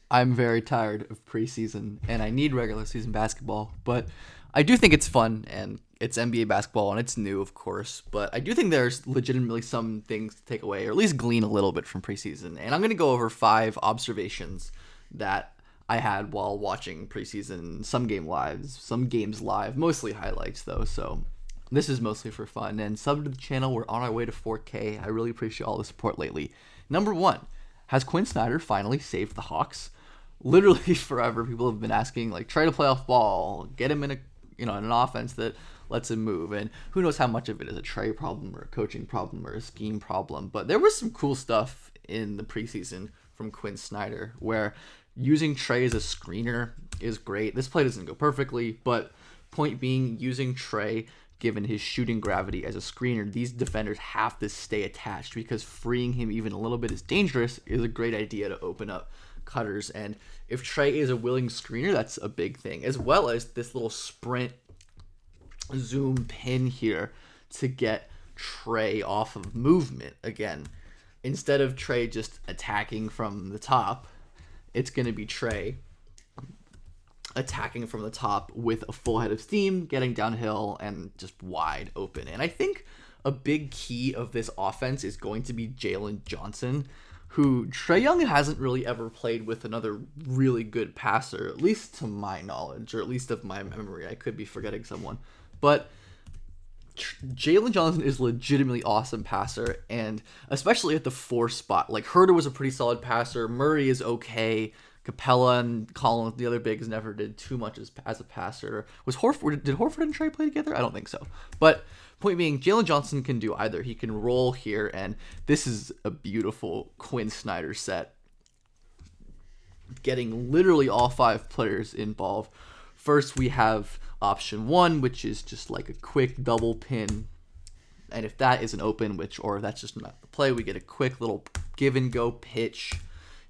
I'm very tired of preseason and I need regular season basketball, but I do think it's fun and it's NBA basketball and it's new, of course, but I do think there's legitimately some things to take away or at least glean a little bit from preseason. And I'm going to go over 5 observations that I had while watching preseason, some games live, mostly highlights though. So this is mostly for fun. And sub to the channel. We're on our way to 4K. I really appreciate all the support lately. Number one, has Quinn Snyder finally saved the Hawks? Literally forever, people have been asking, like, try to playoff ball, get him in in an offense that lets him move. And who knows how much of it is a Trey problem or a coaching problem or a scheme problem. But there was some cool stuff in the preseason from Quinn Snyder where using Trey as a screener is great. This play doesn't go perfectly, but point being, using Trey, given his shooting gravity as a screener, these defenders have to stay attached because freeing him even a little bit is dangerous is a great idea to open up cutters. And if Trey is a willing screener, that's a big thing, as well as this little sprint zoom pin here to get Trey off of movement again. Instead of Trey just attacking from the top, it's going to be Trey attacking from the top with a full head of steam, getting downhill and just wide open. And I think a big key of this offense is going to be Jalen Johnson, who Trae Young hasn't really ever played with another really good passer, at least to my knowledge, or at least of my memory. I could be forgetting someone. But Jalen Johnson is legitimately awesome passer, and especially at the 4 spot. Like, Herder was a pretty solid passer. Murray is okay. Capella and Collins, the other bigs, never did too much as a passer. Did Horford and Trey play together? I don't think so. But point being, Jalen Johnson can do either. He can roll here, and this is a beautiful Quinn Snyder set. Getting literally all 5 players involved. First, we have option 1, which is just like a quick double pin. And if that isn't open, or if that's just not the play, we get a quick little give and go pitch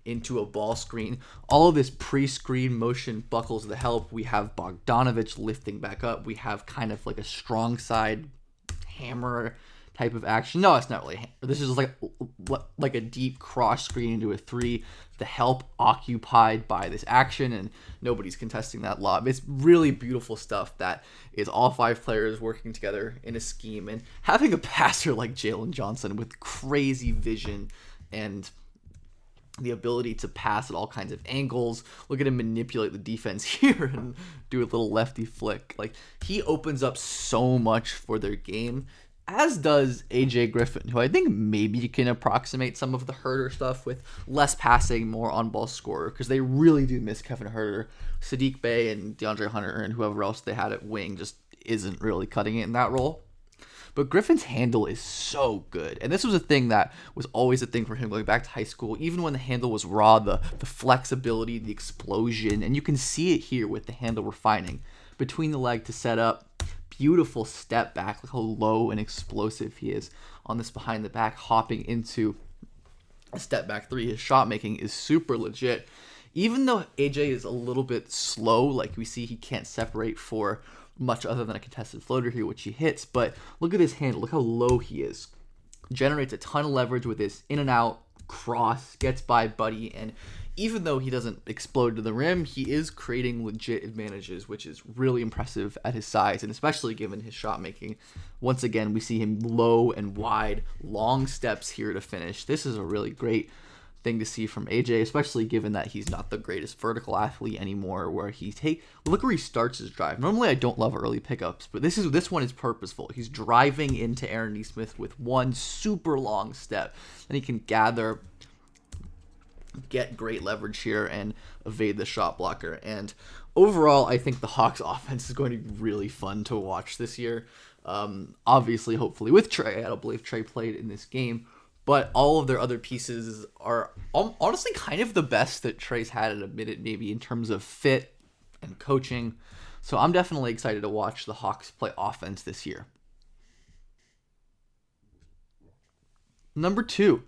into a ball screen. All of this pre-screen motion buckles the help. We have Bogdanovich lifting back up. We have kind of like a strong side hammer type of action. No, it's not really. This is like a deep cross screen into a 3. The help occupied by this action, and nobody's contesting that lob. It's really beautiful stuff that is all 5 players working together in a scheme, and having a passer like Jalen Johnson with crazy vision and the ability to pass at all kinds of angles. Look at him manipulate the defense here and do a little lefty flick. Like, he opens up so much for their game, as does AJ Griffin, who I think maybe you can approximate some of the Herder stuff with less passing, more on-ball scorer, because they really do miss Kevin Herder. Sadiq Bey and DeAndre Hunter and whoever else they had at wing just isn't really cutting it in that role. But Griffin's handle is so good. And this was a thing that was always a thing for him going back to high school. Even when the handle was raw, the flexibility, the explosion. And you can see it here with the handle refining. Between the leg to set up. Beautiful step back. Look how low and explosive he is on this behind the back. Hopping into a step back 3. His shot making is super legit. Even though AJ is a little bit slow, like we see he can't separate for much other than a contested floater here, which he hits. But look at his handle. Look how low he is. Generates a ton of leverage with his in and out cross. Gets by Buddy. And even though he doesn't explode to the rim, he is creating legit advantages, which is really impressive at his size, and especially given his shot making. Once again, we see him low and wide, long steps here to finish. This is a really great thing to see from AJ, especially given that he's not the greatest vertical athlete anymore, where look where he starts his drive. Normally I don't love early pickups, but this one is purposeful. He's driving into Aaron Nesmith with one super long step, and he can get great leverage here and evade the shot blocker. And overall, I think the Hawks offense is going to be really fun to watch this year. Obviously, hopefully with Trey. I don't believe Trey played in this game. But all of their other pieces are honestly kind of the best that Trey's had in a minute, maybe in terms of fit and coaching. So I'm definitely excited to watch the Hawks play offense this year. Number 2,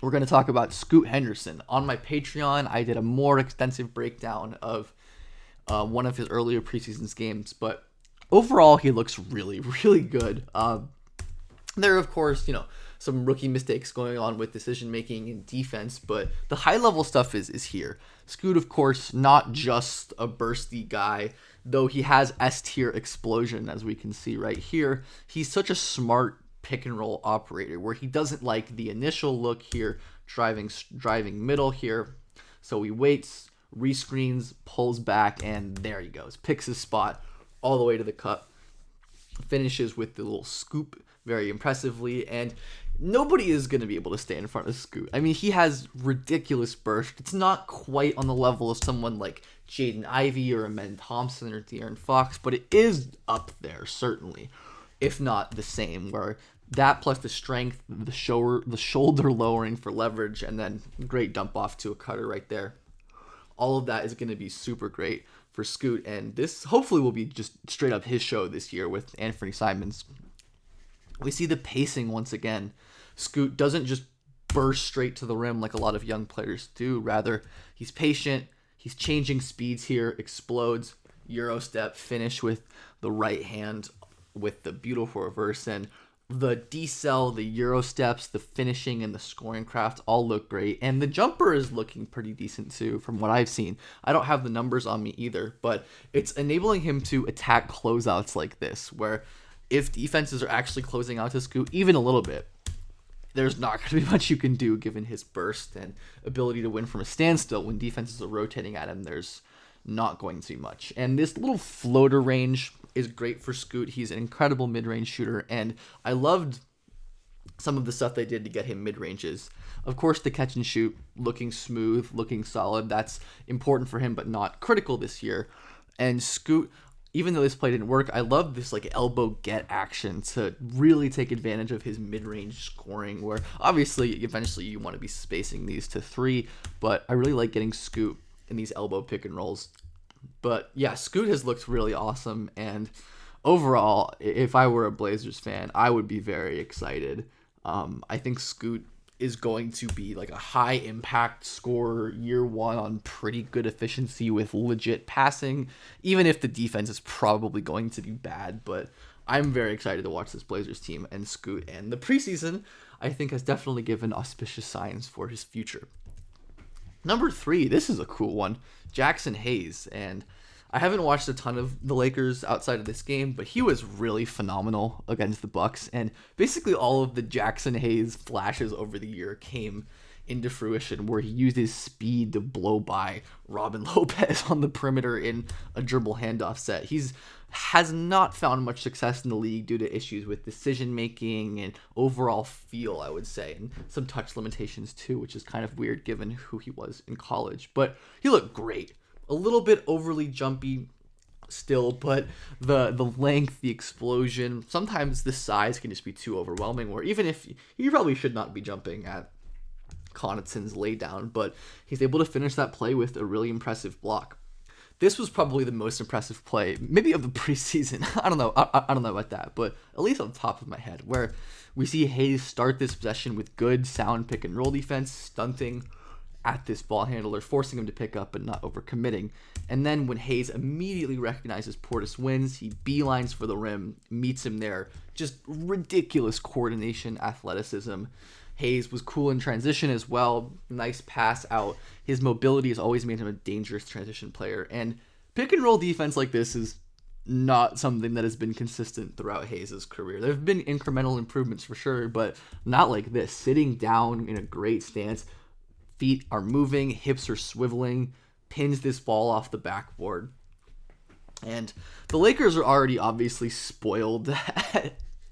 we're going to talk about Scoot Henderson. On my Patreon, I did a more extensive breakdown of one of his earlier preseason games. But overall, he looks really, really good. There are, of course, some rookie mistakes going on with decision making and defense, but the high level stuff is here. Scoot, of course, not just a bursty guy, though he has S tier explosion, as we can see right here. He's such a smart pick and roll operator where he doesn't like the initial look here, driving middle here. So he waits, rescreens, pulls back, and there he goes. Picks his spot all the way to the cup. Finishes with the little scoop very impressively, and nobody is going to be able to stay in front of Scoot. I mean, he has ridiculous burst. It's not quite on the level of someone like Jaden Ivey or Amen Thompson or De'Aaron Fox, but it is up there, certainly, if not the same, where that plus the strength, the shoulder lowering for leverage, and then great dump off to a cutter right there. All of that is going to be super great for Scoot, and this hopefully will be just straight up his show this year with Anthony Simons. We see the pacing once again. Scoot doesn't just burst straight to the rim like a lot of young players do. Rather, he's patient. He's changing speeds here, explodes, Euro step, finish with the right hand with the beautiful reverse. And the decel, the Euro steps, the finishing, and the scoring craft all look great. And the jumper is looking pretty decent too from what I've seen. I don't have the numbers on me either, but it's enabling him to attack closeouts like this, where if defenses are actually closing out to Scoot even a little bit, there's not going to be much you can do given his burst and ability to win from a standstill. When defenses are rotating at him, there's not going to be much. And this little floater range is great for Scoot. He's an incredible mid-range shooter, and I loved some of the stuff they did to get him mid-ranges. Of course, the catch and shoot, looking smooth, looking solid. That's important for him, but not critical this year. And Scoot, even though this play didn't work, I love this like elbow get action to really take advantage of his mid-range scoring, where obviously eventually you want to be spacing these to three, but I really like getting Scoot in these elbow pick and rolls. But yeah, Scoot has looked really awesome, and overall, if I were a Blazers fan, I would be very excited. I think Scoot is going to be like a high impact scorer year one on pretty good efficiency with legit passing, even if the defense is probably going to be bad. But I'm very excited to watch this Blazers team, and Scoot, and the preseason I think has definitely given auspicious signs for his future. Number 3, this is a cool one, Jackson Hayes. And I haven't watched a ton of the Lakers outside of this game, but he was really phenomenal against the Bucks. And basically all of the Jackson Hayes flashes over the year came into fruition, where he used his speed to blow by Robin Lopez on the perimeter in a dribble handoff set. Has not found much success in the league due to issues with decision making and overall feel, I would say, and some touch limitations too, which is kind of weird given who he was in college. But he looked great. A little bit overly jumpy still, but the length, the explosion, sometimes the size can just be too overwhelming, where even if he probably should not be jumping at Connaughton's laydown, but he's able to finish that play with a really impressive block. This was probably the most impressive play, maybe of the preseason. I don't know. I don't know about that, but at least on the top of my head, where we see Hayes start this possession with good, sound pick and roll defense, stunting at this ball handler, forcing him to pick up but not overcommitting. And then when Hayes immediately recognizes Portis wins, he beelines for the rim, meets him there. Just ridiculous coordination, athleticism. Hayes was cool in transition as well. Nice pass out. His mobility has always made him a dangerous transition player. And pick and roll defense like this is not something that has been consistent throughout Hayes' career. There have been incremental improvements for sure, but not like this. Sitting down in a great stance, feet are moving, hips are swiveling, pins this ball off the backboard. And the Lakers are already obviously spoiled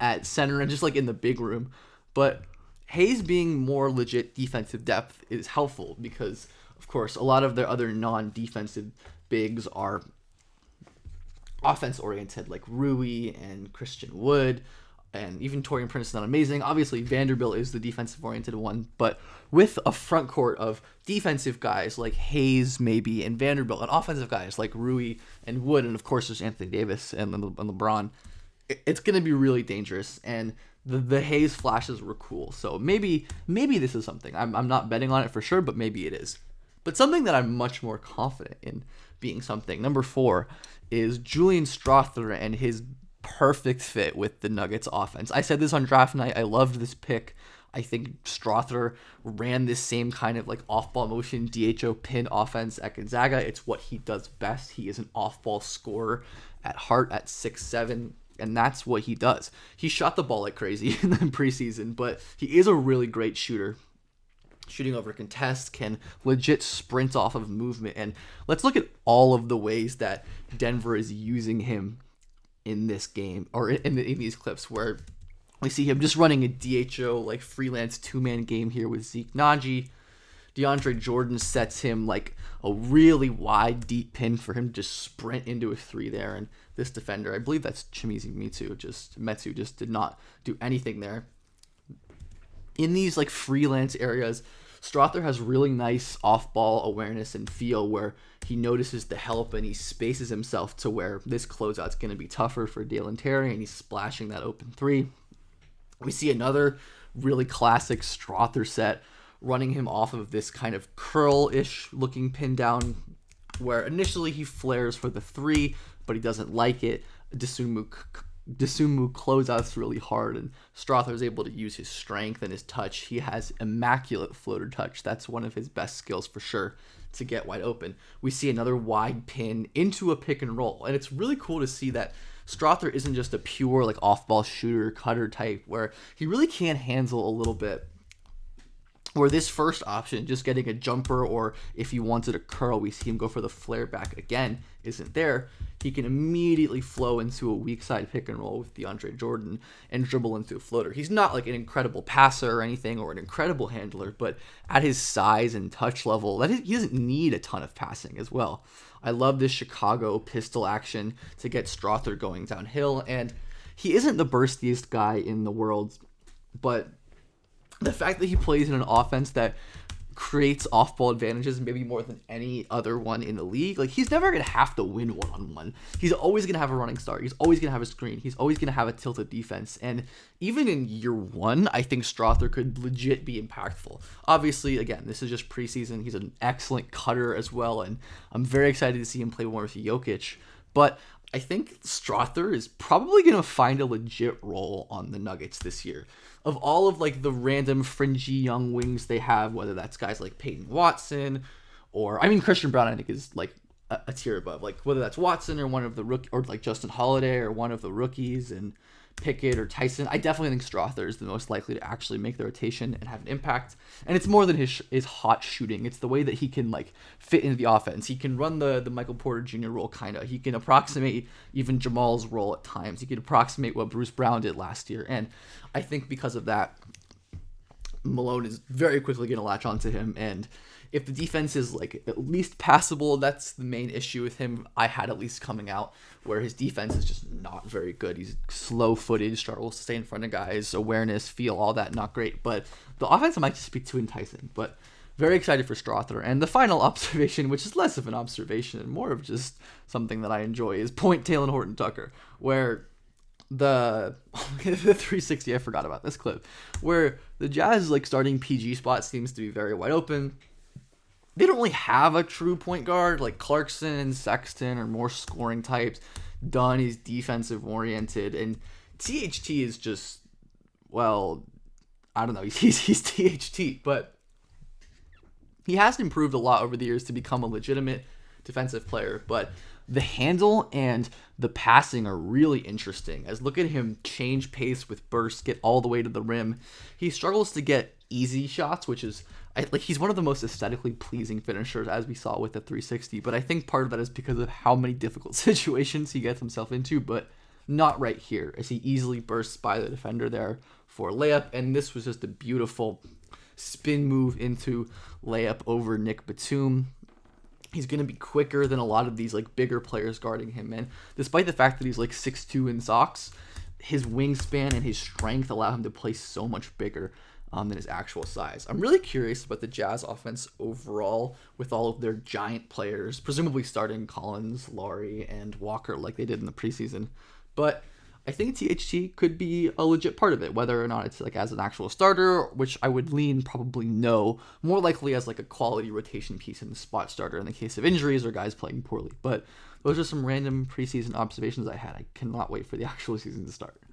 at center and just like in the big room, but Hayes being more legit defensive depth is helpful because, of course, a lot of their other non-defensive bigs are offense-oriented, like Rui and Christian Wood, and even Taurean Prince is not amazing. Obviously, Vanderbilt is the defensive-oriented one, but with a front court of defensive guys like Hayes, maybe, and Vanderbilt, and offensive guys like Rui and Wood, and of course there's Anthony Davis and LeBron, it's going to be really dangerous, and the Hayes flashes were cool. So maybe this is something. I'm not betting on it for sure, but maybe it is. But something that I'm much more confident in being something. Number 4 is Julian Strawther and his perfect fit with the Nuggets offense. I said this on draft night. I loved this pick. I think Strother ran this same kind of like off-ball motion DHO pin offense at Gonzaga. It's what he does best. He is an off-ball scorer at heart at 6'7", and that's what he does. He shot the ball like crazy in the preseason, but he is a really great shooter. Shooting over contests, can legit sprint off of movement. And let's look at all of the ways that Denver is using him in this game, or in these clips, where we see him just running a DHO like freelance two-man game here with Zeke Naji. DeAndre Jordan sets him like a really wide, deep pin for him to just sprint into a three there. And this defender, I believe that's Chimizi Metsu, just did not do anything there. In these like freelance areas, Strother has really nice off-ball awareness and feel where he notices the help and he spaces himself to where this closeout's going to be tougher for Dalen Terry, and he's splashing that open three. We see another really classic Strother set running him off of this kind of curl-ish looking pin down where initially he flares for the three, but he doesn't like it. Desumu closeouts really hard, and Strother is able to use his strength and his touch. He has immaculate floater touch. That's one of his best skills for sure, to get wide open. We see another wide pin into a pick and roll, and it's really cool to see that Strother isn't just a pure like off-ball shooter, cutter type, where he really can handle a little bit. Where this first option, just getting a jumper, or if he wanted a curl, we see him go for the flare back again, isn't there. He can immediately flow into a weak side pick and roll with DeAndre Jordan and dribble into a floater. He's not like an incredible passer or anything, or an incredible handler, but at his size and touch level, he doesn't need a ton of passing as well. I love this Chicago pistol action to get Strother going downhill, and he isn't the burstiest guy in the world, but the fact that he plays in an offense that creates off-ball advantages maybe more than any other one in the league, like he's never going to have to win one-on-one. He's always going to have a running start. He's always going to have a screen. He's always going to have a tilted defense. And even in year one, I think Strother could legit be impactful. Obviously, again, this is just preseason. He's an excellent cutter as well, and I'm very excited to see him play more with Jokic. But I think Strother is probably going to find a legit role on the Nuggets this year. Of all of like the random fringy young wings they have, whether that's guys like Peyton Watson or, I mean, Christian Brown, I think is like a tier above, like whether that's Watson or one of the rookie, or like Justin Holiday or one of the rookies, and Pickett or Tyson. I definitely think Strother is the most likely to actually make the rotation and have an impact. And it's more than his hot shooting. It's the way that he can like fit into the offense. He can run the Michael Porter Jr. role kind of. He can approximate even Jamal's role at times. He can approximate what Bruce Brown did last year. And I think because of that, Malone is very quickly going to latch onto him. And if the defense is like at least passable, that's the main issue with him. I had at least coming out, where his defense is just not very good. He's slow-footed, struggles to stay in front of guys, awareness, feel, all that, not great. But the offense might just be too enticing. But very excited for Strother. And the final observation, which is less of an observation and more of just something that I enjoy, is point Talen Horton-Tucker, where the 360, I forgot about this clip, where the Jazz like starting PG spot seems to be very wide open. They don't really have a true point guard. Like Clarkson and Sexton are more scoring types. Dunn is defensive oriented, and THT is just, well, I don't know. He's THT, but he has improved a lot over the years to become a legitimate defensive player. But the handle and the passing are really interesting. As look at him change pace with bursts, get all the way to the rim. He struggles to get easy shots, which is he's one of the most aesthetically pleasing finishers, as we saw with the 360. But I think part of that is because of how many difficult situations he gets himself into, but not right here, as he easily bursts by the defender there for a layup. And this was just a beautiful spin move into layup over Nick Batum. He's going to be quicker than a lot of these like bigger players guarding him. And despite the fact that he's like 6'2" in socks, his wingspan and his strength allow him to play so much bigger than his actual size. I'm really curious about the Jazz offense overall with all of their giant players, presumably starting Collins, Laurie, and Walker like they did in the preseason. But I think THT could be a legit part of it, whether or not it's like as an actual starter, which I would lean probably no, more likely as like a quality rotation piece in the spot starter in the case of injuries or guys playing poorly. But those are some random preseason observations I had. I cannot wait for the actual season to start.